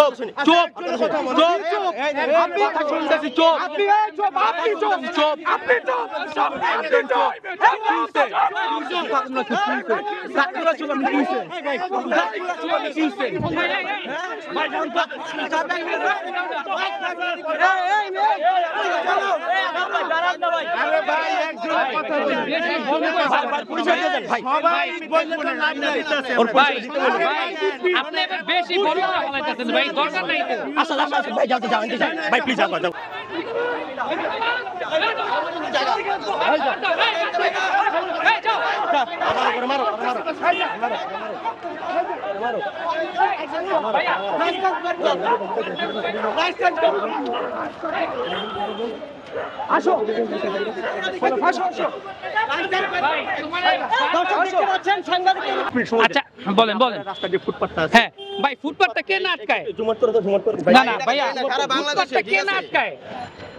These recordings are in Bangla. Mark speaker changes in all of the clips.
Speaker 1: চুপ চুপ চুপ চুপ আপনি কথা শুনতেছি চুপ আপনি চুপ আপনি চুপ চুপ আপনি চুপ চুপ আপনি চুপ সাকুরা চুপ আপনি কিসে সাকুরা চুপ আপনি কিসে ভাই দাঁড়ান না ভাই আরে ভাই একজন কথা বলেন ভাই পরিচয় দেন ভাই সবাই বললে তো নাম দিতেছে ওর ভাই আপনি এবার বেশি বড় কথা বলাইতেছেন ভাই দরকার নাই তো আসলে আসলে ভাই যাও ভাই প্লিজ যাও যাও মারো আসো আচ্ছা বলেন রাস্তা দিয়ে ফুটপাতটা আছে হ্যাঁ ভাই ফুটপাতটা কে না আটকায় জুমাত করে না না ভাইয়া সারা বাংলাদেশে কে না আটকায়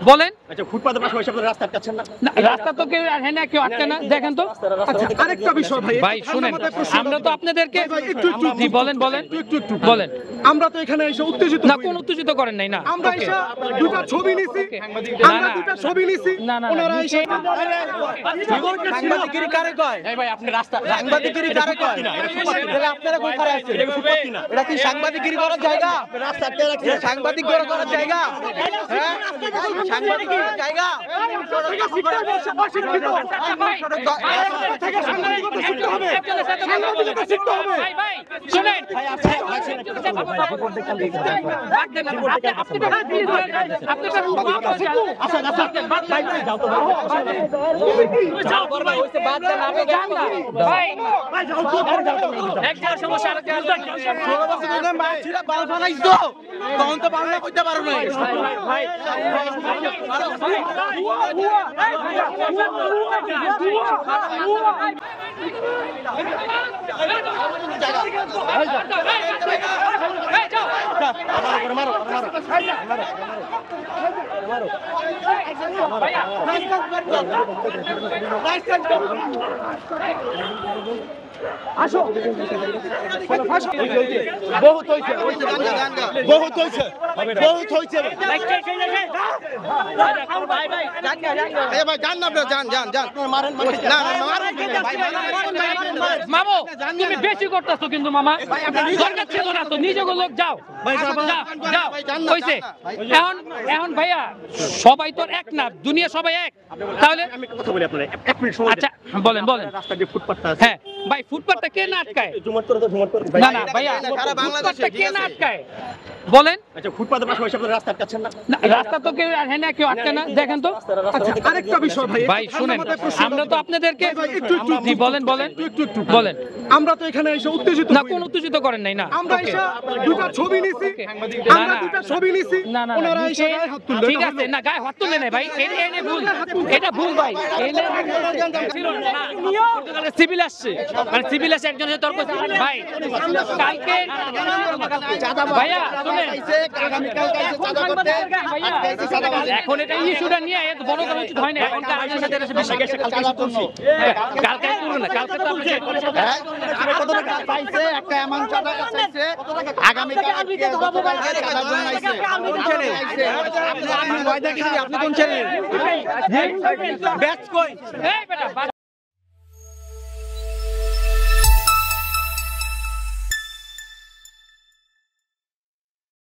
Speaker 1: বলেন আচ্ছা ফুটপাতের পাশে বসে আপনারা রাস্তা আটকাচ্ছেন না রাস্তা তো কেউ হ্যাঁ না কেউ আটকায় না দেখেন তো আচ্ছা আরেকটা বিষয় ভাই শুনেন আমরা তো আপনাদেরকে জি বলেন বলেন আমরা তো এখানে এসে উত্তেজিত না কোন উত্তেজিত করেন নাই না আমরা এসে দুটো ছবি নিছি না ওনারা এসে সাংবাদিকগিরি কারে কয় এই ভাই আপনি রাস্তা সাংবাদিকগিরি কারে কয় তাহলে আপনারা কোন খারাপ আছেন এটা ফুটপাত না এটা কি সাংবাদিকগিরি করার জায়গা রাস্তা আটকে রাখছে সাংবাদিক করার জায়গা হ্যাঁ সাংবাদিক জায়গা থেকে সাংবাদিকতা শিখতে হবে সাংবাদিকতা শিখতে হবে ভাই শুনেন ভাই আপনি যাও তো যাও করবা হইছে বাদ দেন আমি যান না ভাই যাও তো একটা সমস্যা আর একটা মাছিরা বাল বানাইছো তখন তো বাংলা কইতে পারো না ভাই আসো বহুত হইছে মামু তুমি বেশি করতেছো কিন্তু মামা দরকার ছিল না তো নিজে লোক যাও যাও হইছে এখন ভাইয়া সবাই তো এক না দুনিয়া সবাই এক তাহলে আমি কথা বলি আপনারা এক মিনিট সময় আচ্ছা বলেন রাস্তা দিয়ে ফুটপাতটা আছে হ্যাঁ ভাই ফুটপাতটা কে না আটকায় জুমাত করে না না ভাইয়া সারা বাংলাদেশে কে না আটকায় বলেন আচ্ছা ফুটপাতের পাশে বসে আপনারা রাস্তা আটকাচ্ছেন না রাস্তা তো কেউ হ্যাঁ না কেউ আটকায় না দেখেন তো আচ্ছা আরেকটা বিষয় ভাই শুনেন আমরা তো আপনাদেরকে জি বলেন আমরা তো এখানে এসে উত্তেজিত না কোন উত্তেজিত করেন নাই না আমরা এসে দুটো ছবি নিছি না ওনারা এসে গায়ে হাত তুললো ঠিক আছে না গায়ে হাত তুলে নাই ভাই এনে ভুল এটা ভুল ভাই এনে ছিল না পর্তুগালের সিভিল আসছে মানে সিভিল আসে একজনের তর্ক ভাই কালকে ভাইয়া শুনেন আগামী কালকে চাঁদা করতে এখন এটা ইস্যুটা নিয়ে এত বড় করা উচিত হয় না এখন কাজের সাথে বেশি গেছে কালকে তুলুন না কালকে তো আপনি কত টাকা পাইছে একটা অ্যামাউন্ট টাকা চাইছে আগামী কালকে গতকালকে চাঁদার জন্য আইছে আপনি ভয় দেখেন আপনি কোন চ্যানেল ব্যাচ কই এই বেটা